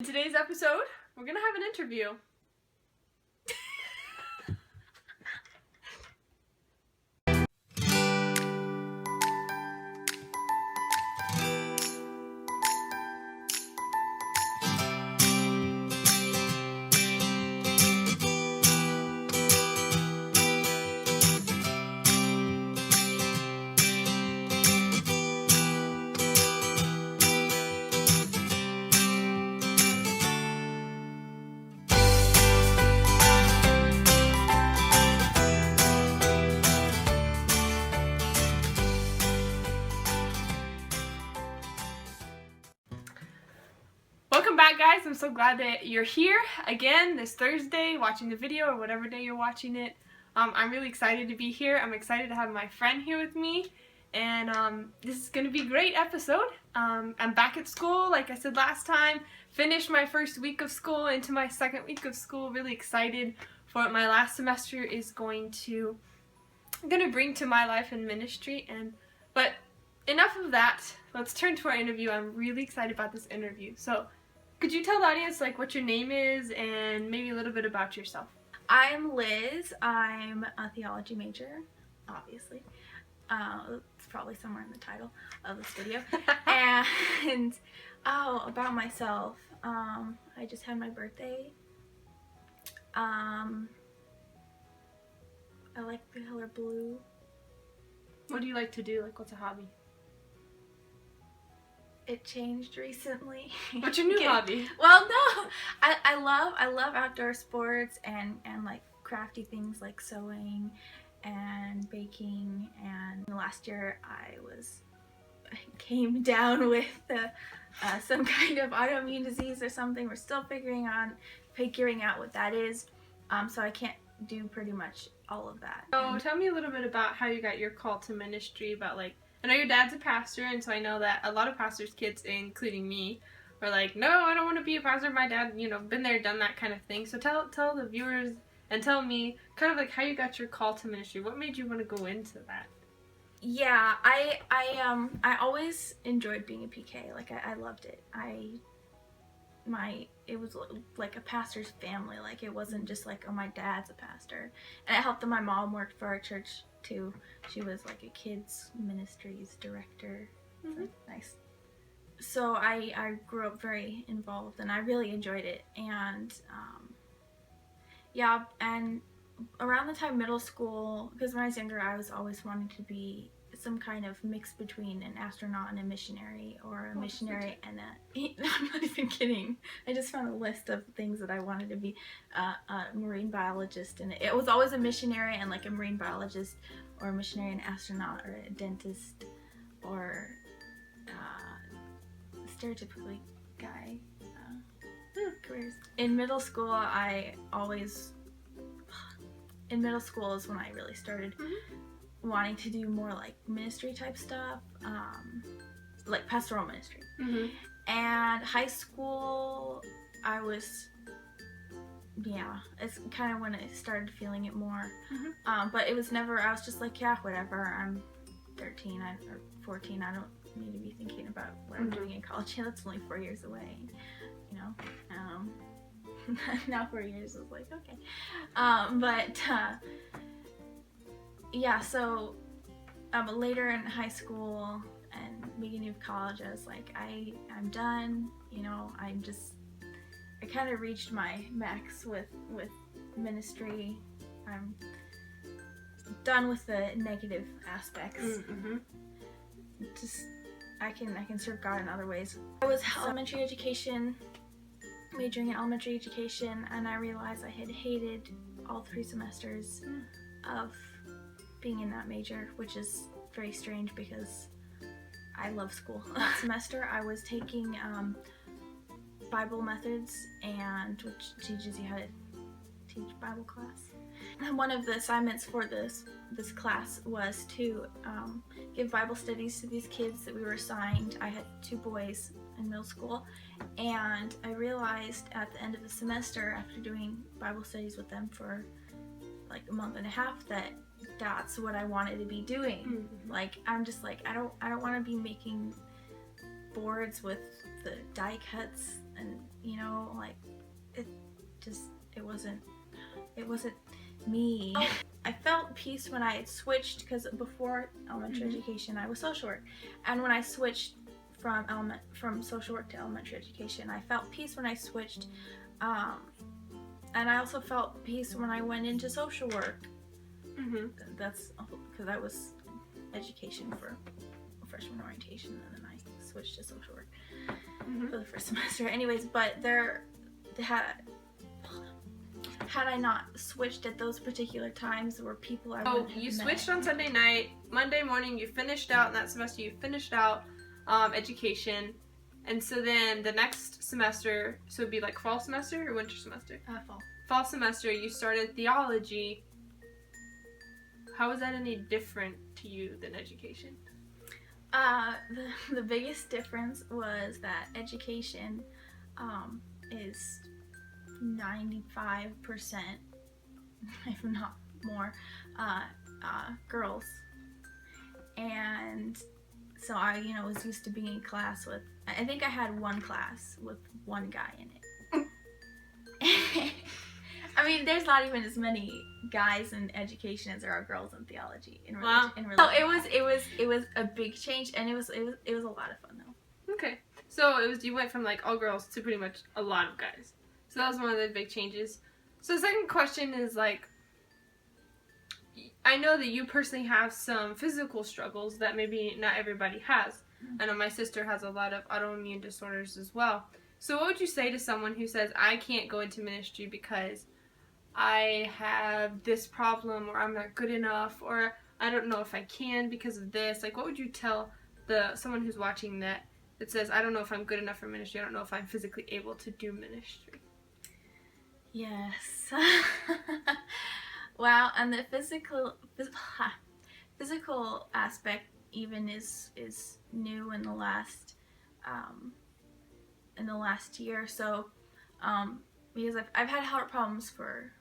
In today's episode, we're gonna have an interview. Welcome back, guys. I'm so glad that you're here again this Thursday watching the video or whatever day you're watching it. I'm really excited to be here. I'm excited to have my friend here with me, and this is going to be a great episode. I'm back at school, like I said last time. Finished my first week of school, into my second week of school. Really excited for what my last semester is going to bring to my life and ministry. But enough of that. Let's turn to our interview. I'm really excited about this interview. So, could you tell the audience what your name is and maybe a little bit about yourself? I'm Liz. I'm a theology major, obviously. It's probably somewhere in the title of this video. And about myself, I just had my birthday. I like the color blue. What do you like to do? What's a hobby? It changed recently. What's your new hobby? Well, no, I love outdoor sports and like crafty things like sewing and baking. And last year I came down with some kind of autoimmune disease or something. We're still figuring out what that is. So I can't do pretty much all of that. So tell me a little bit about how you got your call to ministry. About I know your dad's a pastor, and so I know that a lot of pastors' kids, including me, are like, no, I don't want to be a pastor. My dad, been there, done that kind of thing. So tell the viewers and tell me kind of how you got your call to ministry. What made you want to go into that? Yeah, I always enjoyed being a PK. I loved it. It was like a pastor's family. It wasn't just oh, my dad's a pastor. And it helped that my mom worked for our church too. She was a kids ministries director. Mm-hmm. Nice. So I grew up very involved and I really enjoyed it. And yeah, and around the time middle school, because when I was younger I was always wanting to be some kind of mix between an astronaut and a missionary, or a missionary and I'm not even kidding. I just found a list of things that I wanted to be. A marine biologist, and it was always a missionary and a marine biologist, or a missionary and astronaut, or a dentist, or stereotypically guy careers. In middle school is when I really started wanting to do more ministry type stuff, like pastoral ministry. Mm-hmm. And high school, it's kind of when I started feeling it more. Mm-hmm. But it was never, I was just yeah, whatever, I'm 13 or 14, I don't need to be thinking about what I'm doing in college. Yeah, that's only 4 years away, now 4 years is okay. Yeah, so later in high school and beginning of college, I was I'm done, I kind of reached my max with ministry. I'm done with the negative aspects. Mm-hmm. I can serve God in other ways. I was elementary education, majoring in elementary education, and I realized I had hated all 3 semesters of being in that major, which is very strange because I love school. That semester I was taking Bible methods, which teaches you how to teach Bible class. And one of the assignments for this class was to give Bible studies to these kids that we were assigned. I had 2 boys in middle school, and I realized at the end of the semester, after doing Bible studies with them for a month and a half, that that's what I wanted to be doing. Mm-hmm. I'm just I don't want to be making boards with the die cuts and like it wasn't me. I felt peace when I had switched, because before elementary education I was social work, and when I switched from social work to elementary education, I felt peace when I switched, and I also felt peace when I went into social work. That's because I was education for freshman orientation, and then I switched to social work for the first semester. Anyways, but had I not switched at those particular times, there were people I wouldn't have you met. switched on Sunday night. Monday morning you finished out, in that semester you finished out education, and so then the next semester, so it'd be like fall semester or winter semester? Fall semester, you started theology. How was that any different to you than education? The biggest difference was that education is 95%, if not more, girls. And so I, was used to being in class with, I think I had one class with one guy in it. I mean, there's not even as many guys in education as there are girls in theology. In religion. So it was a big change, and it was a lot of fun though. Okay, so you went from like all girls to pretty much a lot of guys. So that was one of the big changes. So the second question is, like, I know that you personally have some physical struggles that maybe not everybody has. I know my sister has a lot of autoimmune disorders as well. So what would you say to someone who says, I can't go into ministry because I have this problem, or I'm not good enough, or I don't know if I can because of this? Like, what would you tell someone who's watching that says, I don't know if I'm good enough for ministry, I don't know if I'm physically able to do ministry? Yes. Wow, and the physical aspect even is new in the last year or so, because I've had heart problems for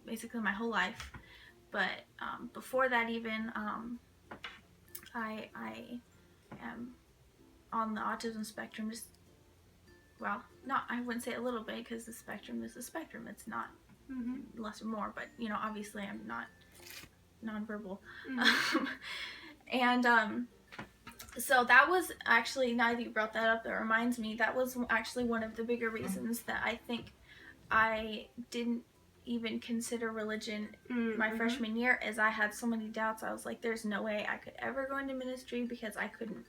basically my whole life, but before that even, I am on the autism spectrum. I wouldn't say a little bit, because the spectrum is the spectrum. It's not less or more, but obviously I'm not nonverbal. And so that was actually, now that you brought that up, that reminds me, that was actually one of the bigger reasons that I think I didn't even consider religion my freshman year, is I had so many doubts. I was like, there's no way I could ever go into ministry, because I couldn't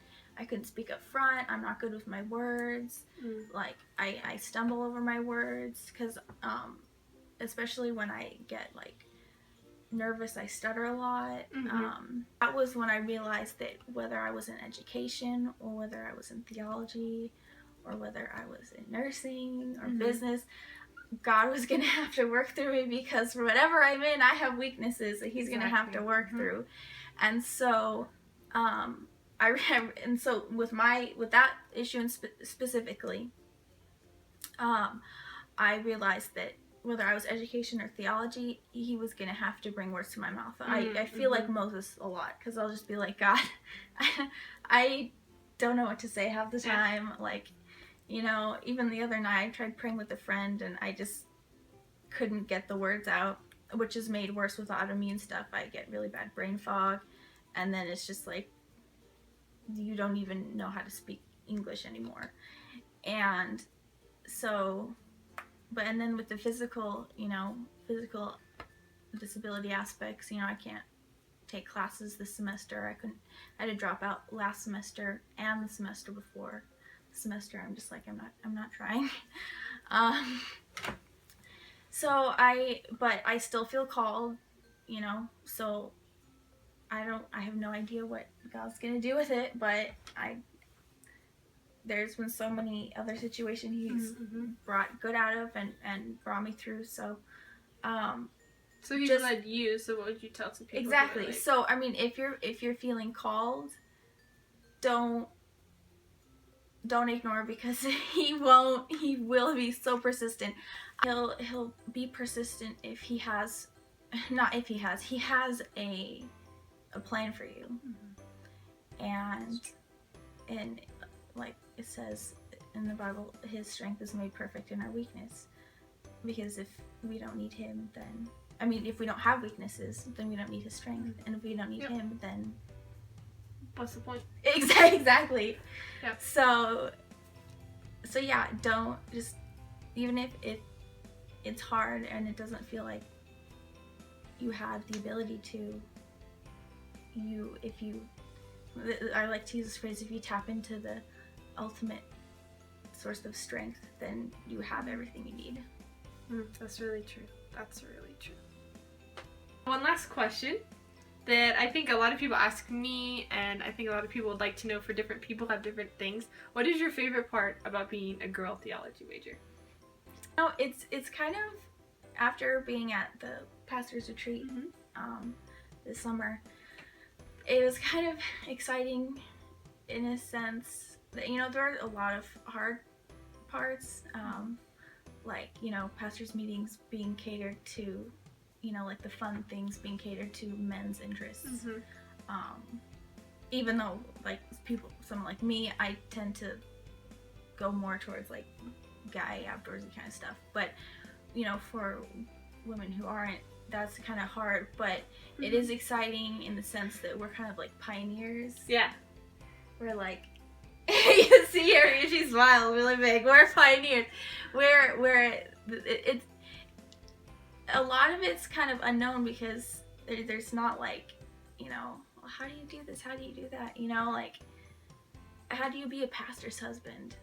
speak up front. I'm not good with my words. Like, I stumble over my words, because especially when I get like nervous, I stutter a lot. That was when I realized that whether I was in education, or whether I was in theology, or whether I was in nursing or business, God was going to have to work through me, because for whatever I'm in, I have weaknesses that He's going to have to work through. And so with that issue specifically, I realized that whether I was education or theology, He was going to have to bring words to my mouth. I feel like Moses a lot, because I'll just be like, God, I don't know what to say half the time. Like, even the other night I tried praying with a friend, and I just couldn't get the words out, which is made worse with autoimmune stuff. I get really bad brain fog, and then it's just like, you don't even know how to speak English anymore. And so, and then with the physical disability aspects, I can't take classes this semester. I had to drop out last semester and the semester before. The semester, I'm just like, I'm not trying. But I still feel called, so I have no idea what God's gonna do with it, but there's been so many other situations He's brought good out of and brought me through. So He's led you. So what would you tell some people? Exactly. So I mean, if you're feeling called, don't ignore, because He will be so persistent. He'll be persistent if He has a plan for you. And like it says, in the Bible, His strength is made perfect in our weakness. Because if we don't need Him, then, I mean, if we don't have weaknesses, then we don't need His strength. And if we don't need Him, then... what's the point? Exactly. Yeah. So yeah, don't just, even if it's hard and it doesn't feel like you have the ability to, I like to use this phrase, if you tap into the ultimate source of strength, then you have everything you need. That's really true. That's really true. One last question that I think a lot of people ask me, and I think a lot of people would like to know, for different people have different things. What is your favorite part about being a girl theology major? No, it's kind of, after being at the pastor's retreat this summer, it was kind of exciting in a sense that, you know, there are a lot of hard parts, like, you know, pastors' meetings being catered to, you know, like the fun things being catered to men's interests. Even though, like, someone like me, I tend to go more towards, like, guy outdoorsy kind of stuff. But, you know, for women who aren't, that's kind of hard. But it is exciting in the sense that we're kind of like pioneers. Yeah. We're like, you see her, she smiles really big. We're pioneers. It's a lot of it's kind of unknown because there's not like, you know, well, how do you do this? How do you do that? You know, like, how do you be a pastor's husband?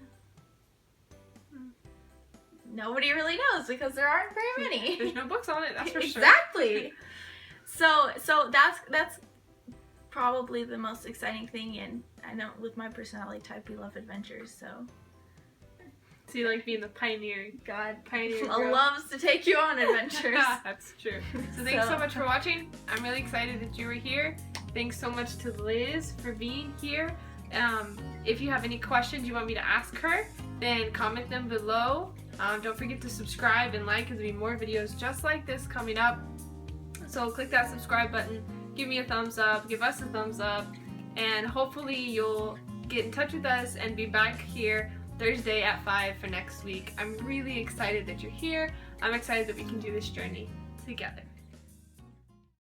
Nobody really knows because there aren't very many. There's no books on it, that's for sure. Exactly. So that's probably the most exciting thing, and I know with my personality type, we love adventures, so. So you like being the pioneer girl. Loves to take you on adventures. That's true. So thanks so much for watching. I'm really excited that you were here. Thanks so much to Liz for being here. If you have any questions you want me to ask her, then comment them below. Don't forget to subscribe and like, because there'll be more videos just like this coming up. So click that subscribe button, give me a thumbs up, give us a thumbs up, and hopefully you'll get in touch with us and be back here Thursday at 5 for next week. I'm really excited that you're here. I'm excited that we can do this journey together.